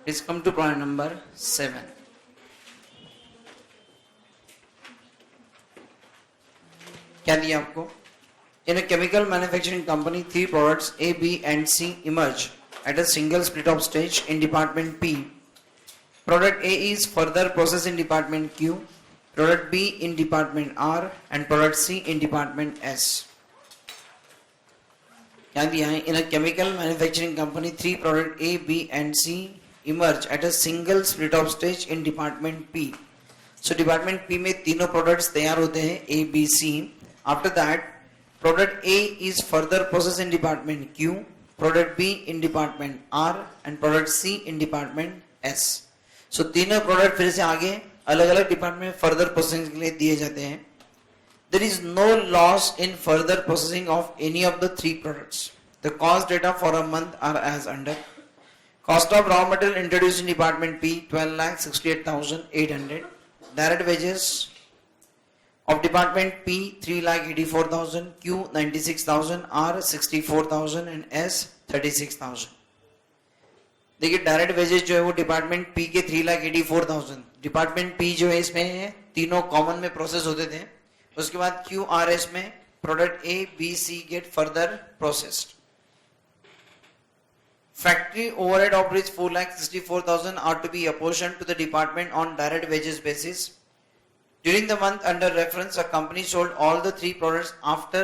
Please come to point number 7. क्या दिया आपको? In a chemical manufacturing company, 3 products A, B and C emerge at a single split off stage in department P. Product A is further processed in department Q, product B in department R and product C in department S. क्या दिया है? In a chemical manufacturing company, 3 products A, B and C emerge at a single split off stage in department P. So department P में तीनों products तैयार होते हैं A, B, C. After that, product A is further processed in department Q, product B in department R and product C in department S. So तीनों product फिर से आगे अलग अलग डिपार्टमेंट में फर्दर प्रोसेसिंग के लिए दिए जाते हैं. There is no loss in further processing of any of the 3 products. The cost data for a month are as under. Cost of raw material introduced in department P 12,68,800. Direct wages of department P 3,84,000, Q 96,000, R 64,000 and S 36,000. देखिए direct wages जो है वो department P के 3,84,000. Department P जो है इसमें है तीनों कॉमन में प्रोसेस होते थे. उसके बाद क्यू आर एस में product A B C get further processed. Factory overhead of rupees 4,64,000 are to be apportioned to the department on direct wages basis. During the month under reference, a company sold all the 3 products after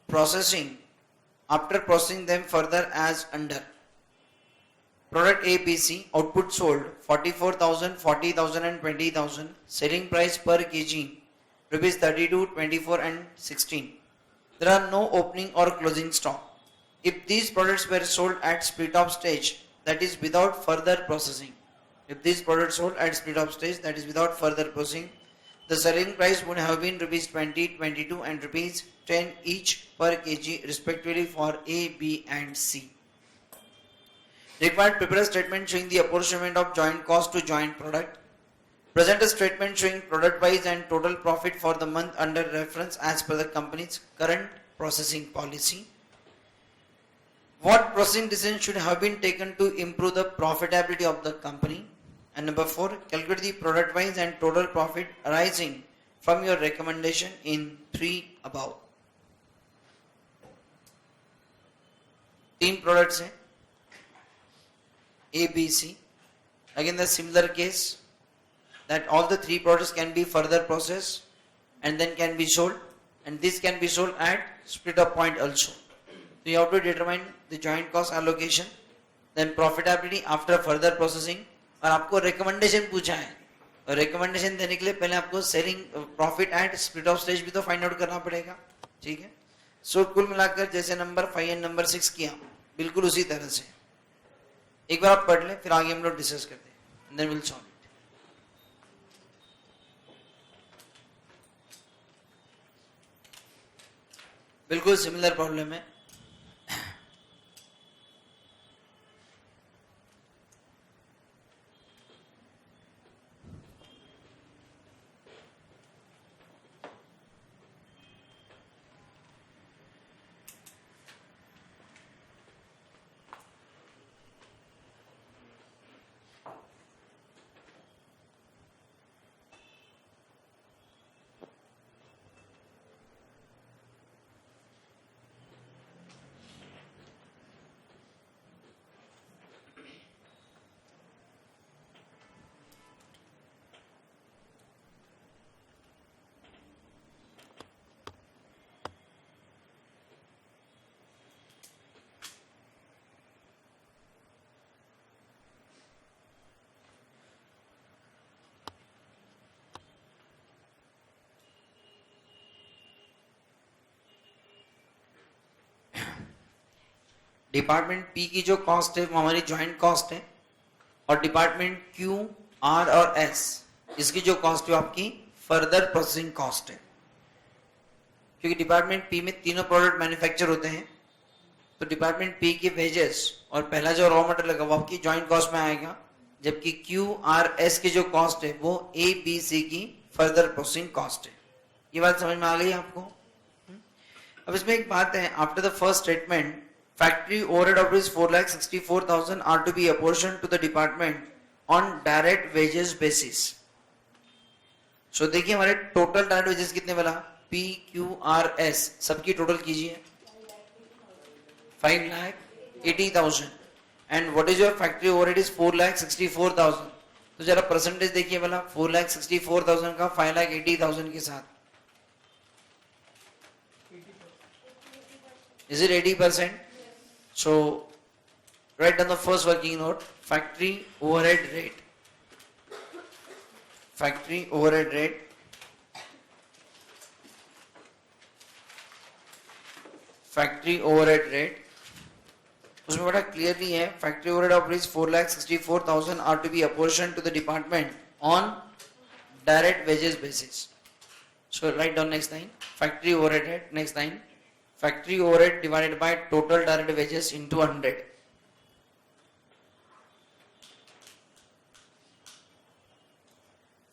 processing them further as under. Product A, B, C, output sold 44,000, 40,000 and 20,000. Selling price per kg rupees 32, 24 and 16. There are no opening or closing stock. If these products were sold at split off stage, that is without further processing. The selling price would have been rupees 20, 22 and rupees 10 each per kg respectively for A, B and C. Required prepare a statement showing the apportionment of joint cost to joint product. Present a statement showing product wise and total profit for the month under reference as per the company's current processing policy. What processing decisions should have been taken to improve the profitability of the company? And number 4, calculate the product wise and total profit arising from your recommendation in 3 above. 3 products हैं A, B, C. Again the similar case that all the 3 products can be further processed and then can be sold, and this can be sold at split up point also. So you have to determine the joint cost allocation, then profitability after further processing. और आपको recommendation पूछा है, और recommendation देने के लिए पहले आपको selling profit at split of stage भी तो फाइंड आउट करना पड़ेगा. ठीक है. सो कुल मिलाकर जैसे नंबर 5 एंड नंबर 6 किया बिल्कुल उसी तरह से एक बार आप पढ़ लें, फिर आगे हम लोग डिस्कस करते हैं. Then will solve it. बिल्कुल सिमिलर प्रॉब्लम है. डिपार्टमेंट पी की जो कॉस्ट है वो हमारी ज्वाइंट कॉस्ट है, और डिपार्टमेंट क्यू आर और एस इसकी जो कॉस्ट है आपकी फर्दर प्रोसेसिंग कॉस्ट है. क्योंकि डिपार्टमेंट पी में तीनों प्रोडक्ट मैन्युफैक्चर होते हैं, तो डिपार्टमेंट पी की वेजेस और पहला जो रॉ मटेरियल लगा वो आपकी ज्वाइंट कॉस्ट में आएगा, जबकि क्यू आर एस की जो कॉस्ट है वो ए बी सी की फर्दर प्रोसेसिंग कॉस्ट है. ये बात समझ में आ गई आपको? अब इसमें एक बात है, after the first statement factory overhead of rupees 4,64,000 are to be apportioned to the department on direct wages basis. So देखिए हमारे total direct wages कितने बना, PQRS सबकी total कीजिए 5,80,000 and what is your factory overhead is 4,64,000. तो जरा percentage देखिए वाला 4,64,000 का 5,80,000 के साथ, is it 80%? So write down the first working note, factory overhead rate. Factory overhead rate उसमें बड़ा क्लियरली है, factory overhead of rupees 4,64,000 are to be apportion to the department on direct wages basis. So write down next line, factory overhead rate. Next line, factory overhead divided by total direct wages into 100.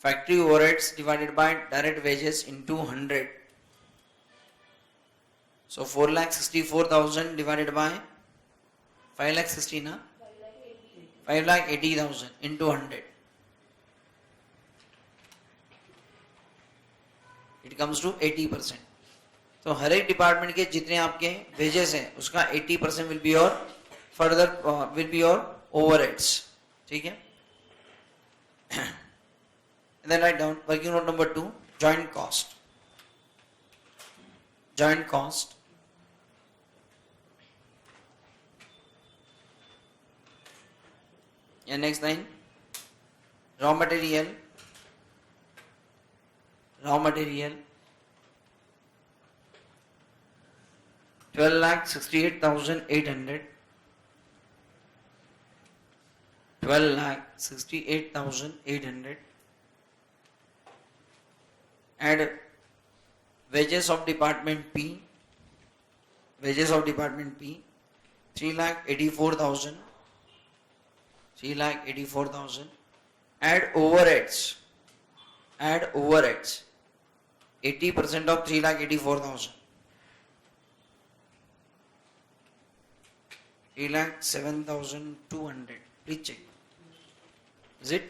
Factory overheads divided by direct wages into 100. So 4,64,000 divided by 5,60,000 na? 5,80,000 into 100. It comes to 80%. तो हर एक department के जितने आपके wages हैं उसका 80% will be your further will be your overheads. ठीक है. And then write down working note number 2, joint cost. Joint cost. And next line, raw material 12,68,800. 12,68,800. Add wages of department P. 3,84,000. 3,84,000. Add overheads. 80% of 3,84,000. 3,07,200. Please check. Is it?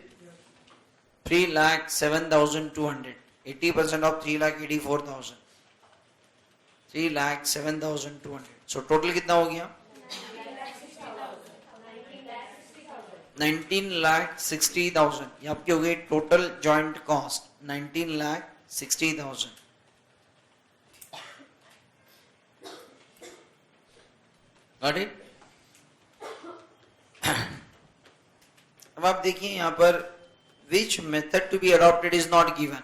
3,07,200. 80% of 3,84,000. 3,07,200. So total कितना हो गया? 19,60,000. ये आपकी हो गई total joint cost 19,60,000. Got it? अब आप देखिए यहाँ पर which method to be adopted is not given.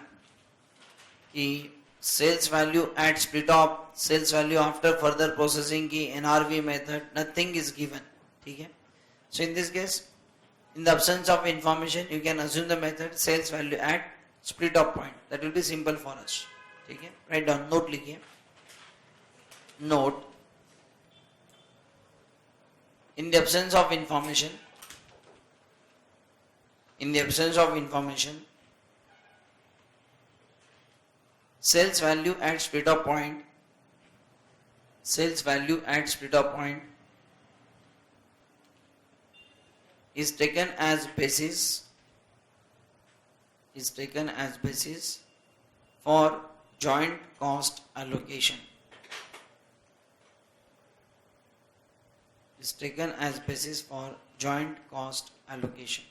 कि sales value at split off, sales value after further processing की NRV method, nothing is given. ठीक है. So in this case, in the absence of information, you can assume the method sales value at split off point. That will be simple for us. ठीक है. Write down, note लिखिए. Note, in the absence of information, sales value at split off point is taken as basis for joint cost allocation. Is taken as basis for joint cost allocation.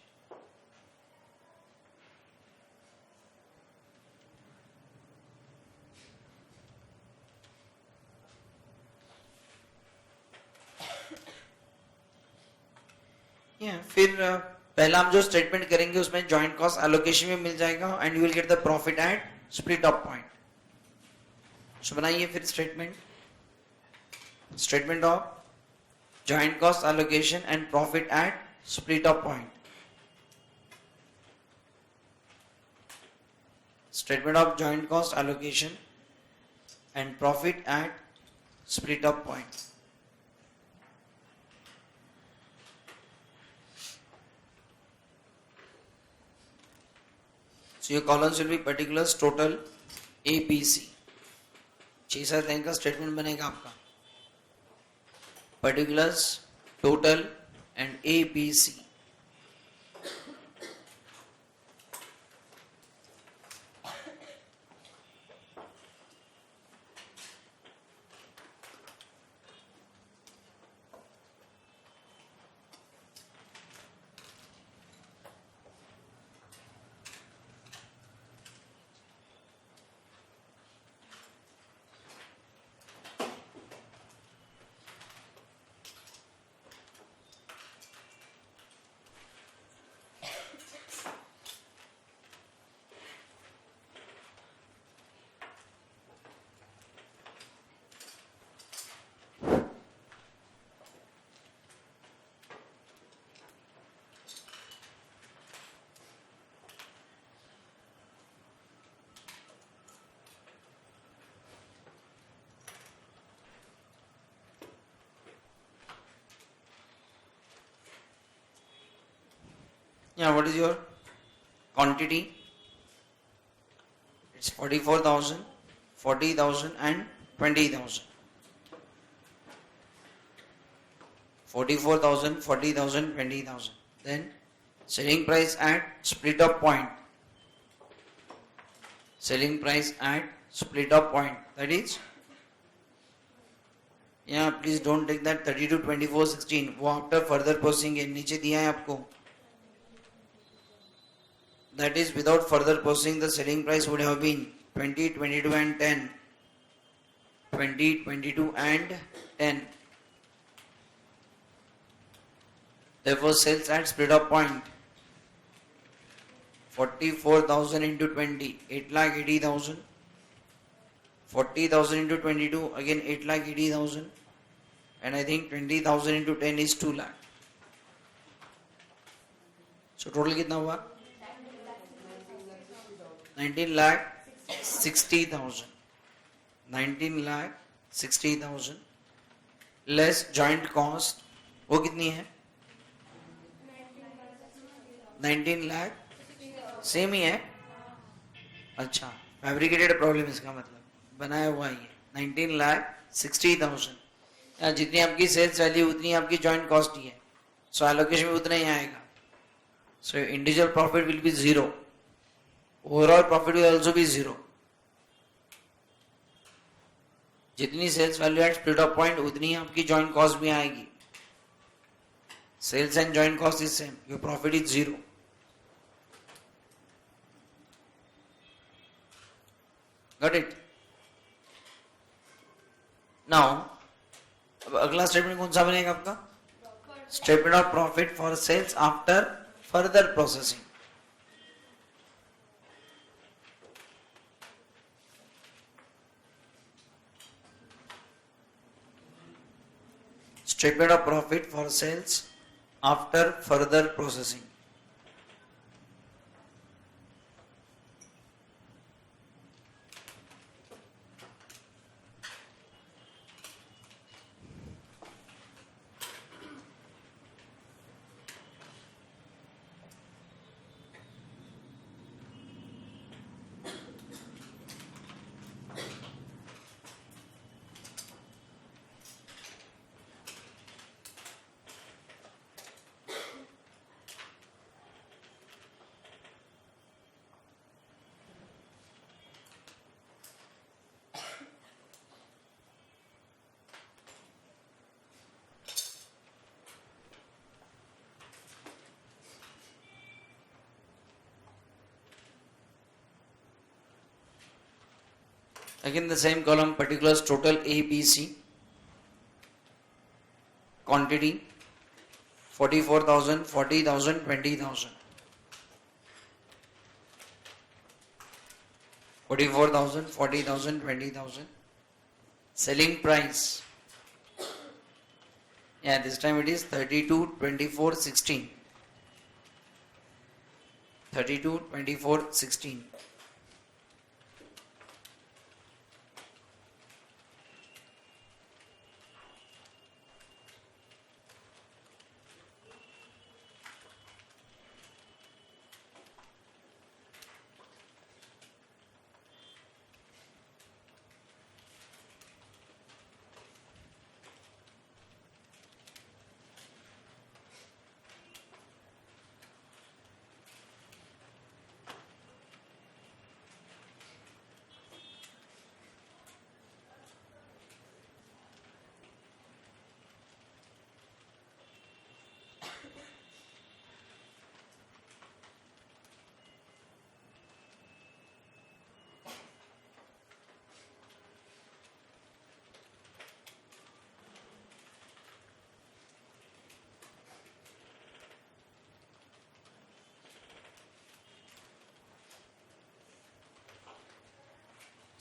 फिर पहला हम जो statement करेंगे उसमें joint cost allocation में मिल जाएगा and you will get the profit at split of point. So बनाइए फिर statement of joint cost allocation and profit at split of point. Statement of joint cost allocation and profit at split of point. So your columns will be particulars, total, ABC. 6-7 line का statement बनेगा आपका. particulars, total and ABC. Yeah, what is your quantity? It's 44,000, 40,000 and 20,000. 44,000, 40,000, 20,000. Then selling price at split up point. Selling price at split up point. That is, yeah, please don't take that 32, 24, 16. वो after further processing है, नीचे दिया है आपको. That is, without further processing, the selling price would have been 20, 22 and 10. 20, 22 and 10. Therefore, sales at split up point. 44,000 into 20, 8,80,000. 40,000 into 22, again 8,80,000. And I think 20,000 into 10 is 2 lakh. So total कितना हुआ? 19 lakh 60,000. 19 lakh 60,000 less joint cost. वो कितनी है? 19 lakh same ही है. अच्छा, fabricated problem इसका मतलब बनाया हुआ ही है. 19 lakh 60,000. जितनी आपकी सेल्स वैल्यू उतनी आपकी जॉइंट कॉस्ट ही है. सो एलोकेशन में उतना ही आएगा. So individual profit will be 0. Overall profit will also be 0. जितनी sales value at split of point उतनी आपकी जॉइंट कॉस्ट भी आएगी. Sales and joint cost is same. Your profit is 0. Got it? Now अब अगला स्टेटमेंट कौन सा बनेगा आपका? Statement of profit for sales after further processing. Statement of profit for sales after further processing. Again the same column, particulars, total A, B, C. Quantity 44,000, 40,000, 20,000. 44,000, 40,000, 20,000. Selling price. Yeah, this time it is 32, 24, 16. 32, 24, 16.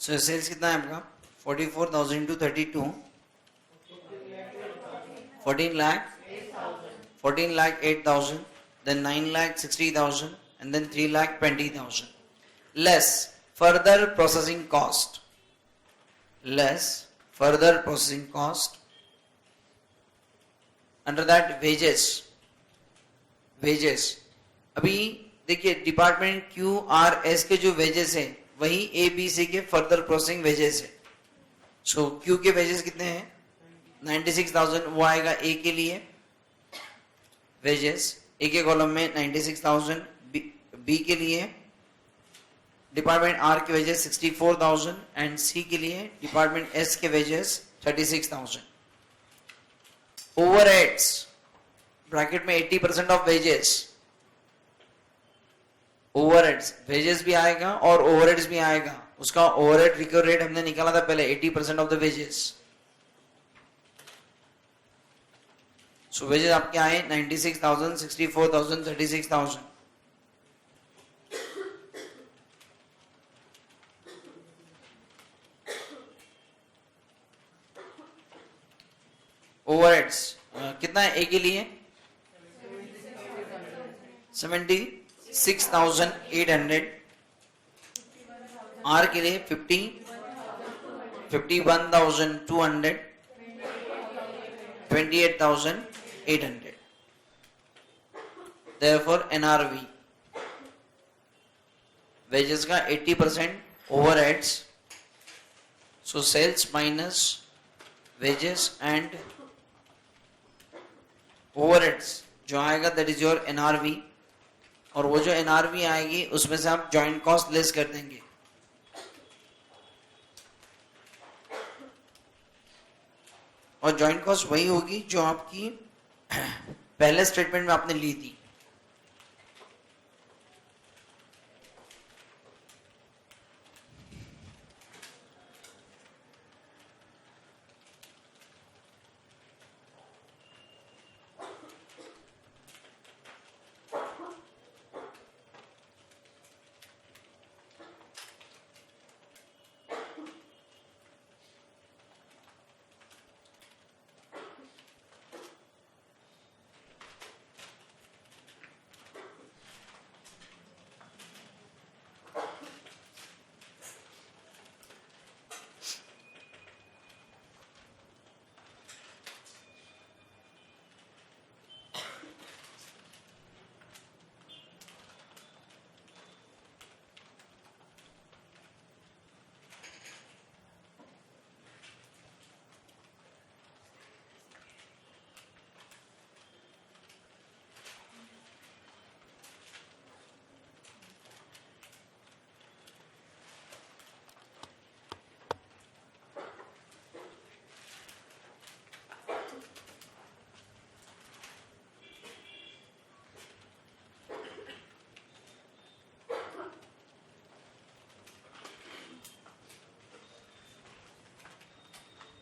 So sales कितना है आपका 44,000 to 32, 14 lakh 8,000, then 9 lakh 60,000, and then 3 lakh 20,000. Less further processing cost. Less further processing cost. Under that wages. अभी देखिए department Q R S के जो wages है वही ए B सी के फर्दर प्रोसेसिंग वेजेस है. सो क्यू के वेजेस कितने हैं 96,000, वो आएगा ए के लिए वेजेस ए के कॉलम में 96,000, बी के लिए डिपार्टमेंट आर के वेजेस 64,000 एंड सी के लिए डिपार्टमेंट एस के वेजेस 36,000. ओवरहेड्स ब्रैकेट में 80% ऑफ वेजेस. ओवरहेड्स वेजेस भी आएगा और ओवरहेड्स भी आएगा. उसका ओवरहेड रिकवर रेट हमने निकाला था पहले 80% of the wages. So wages आपके आए 96,000, 64,000, 36,000. ओवरहेड्स कितना है ए के लिए 76,800, आर के लिए 51,200, 28,800. Therefore NRV wages का 80% overheads, so sales minus wages and overheads जो आएगा that is your NRV. और वो जो NRV आएगी उसमें से आप जॉइंट कॉस्ट लेस कर देंगे. और जॉइंट कॉस्ट वही होगी जो आपकी पहले स्टेटमेंट में आपने ली थी.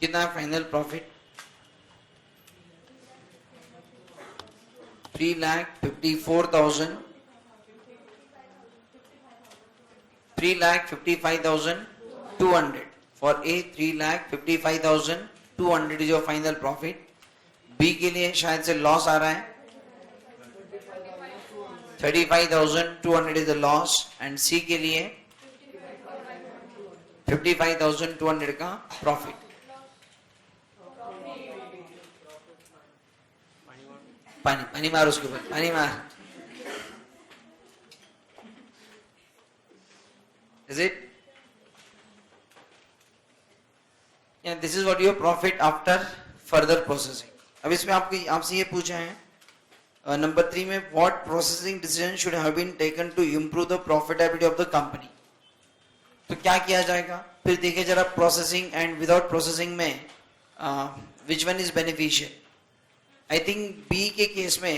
कितना final profit 3,54,000, 3,55,200 for A. 3,55,200 is your final profit. B के लिए शायद से लॉस आ रहा है 35,200 is the loss and C के लिए 55,200 का प्रॉफिट. पानी मार उसके ऊपर, पानी मार. Is it? Yeah, this is what your profit after further processing. अब इसमें आपसे ये पूछा है नंबर 3 में what processing decision should have been taken to improve the profitability of the company. तो क्या किया जाएगा फिर देखिए जरा प्रोसेसिंग एंड विदाउट प्रोसेसिंग में which one is beneficial. I think B के केस में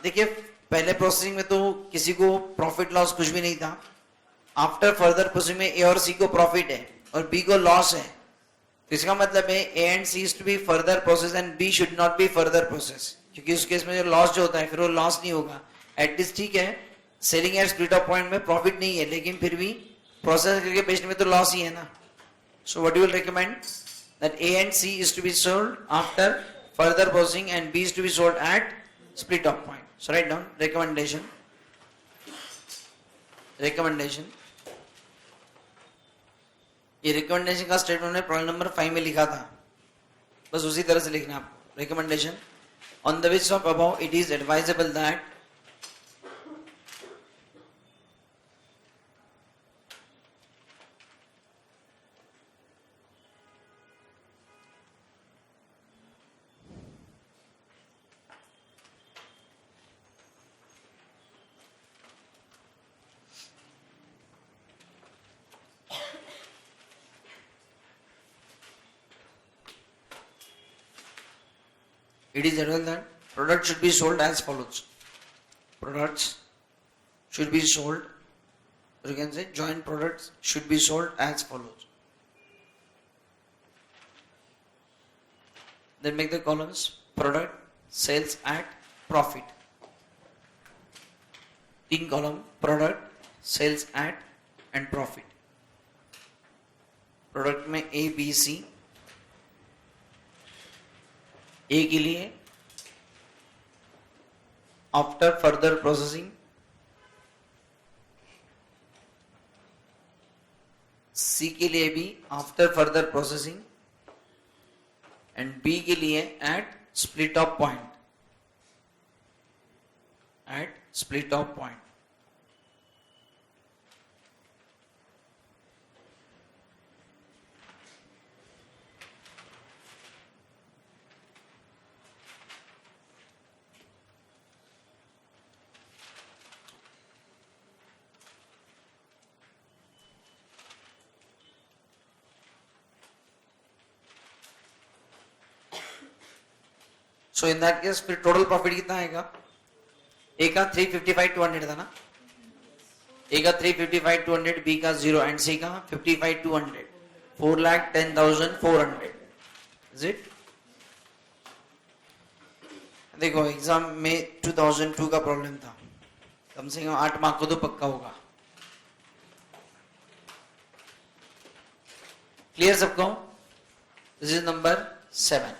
देखिए पहले प्रोसेसिंग में तो किसी को प्रॉफिट लॉस कुछ भी नहीं था. आफ्टर फर्दर प्रोसेसिंग में ए और सी को प्रॉफिट है और बी को लॉस है. तो इसका मतलब है A and C is to be further process and B should not be further process, क्योंकि उस केस में जो लॉस जो होता है फिर वो लॉस नहीं होगा. एटलीस्ट ठीक है selling at split of point में प्रॉफिट नहीं है लेकिन फिर भी प्रोसेस करके बेचने में तो लॉस ही है ना. So what you will recommend that A and C is to be sold after further processing and B is to be sold at split off point. So write down recommendation. ये recommendation का statement में problem number 5 में लिखा था, बस उसी तरह से लिखना आपको. Recommendation on the basis of above it is advisable that it is advised that products should be sold as follows. Products should be sold, or you can say joint products should be sold as follows. Then make the columns product sales at profit. 3 column product sales at and profit. Product में A, B, C. A के लिए after further processing, C के लिए भी after further processing and B के लिए eight split of point. So in that case फिर total profit कितना आएगा? ए का 355,200 था ना, ए का 355,200, बी का 0 एंड सी का 55,200, 4,10,400. Is it? देखो एग्जाम में 2002 का प्रॉब्लम था, कम से कम 8 मार्क को तो पक्का होगा. क्लियर सबको? This is number 7.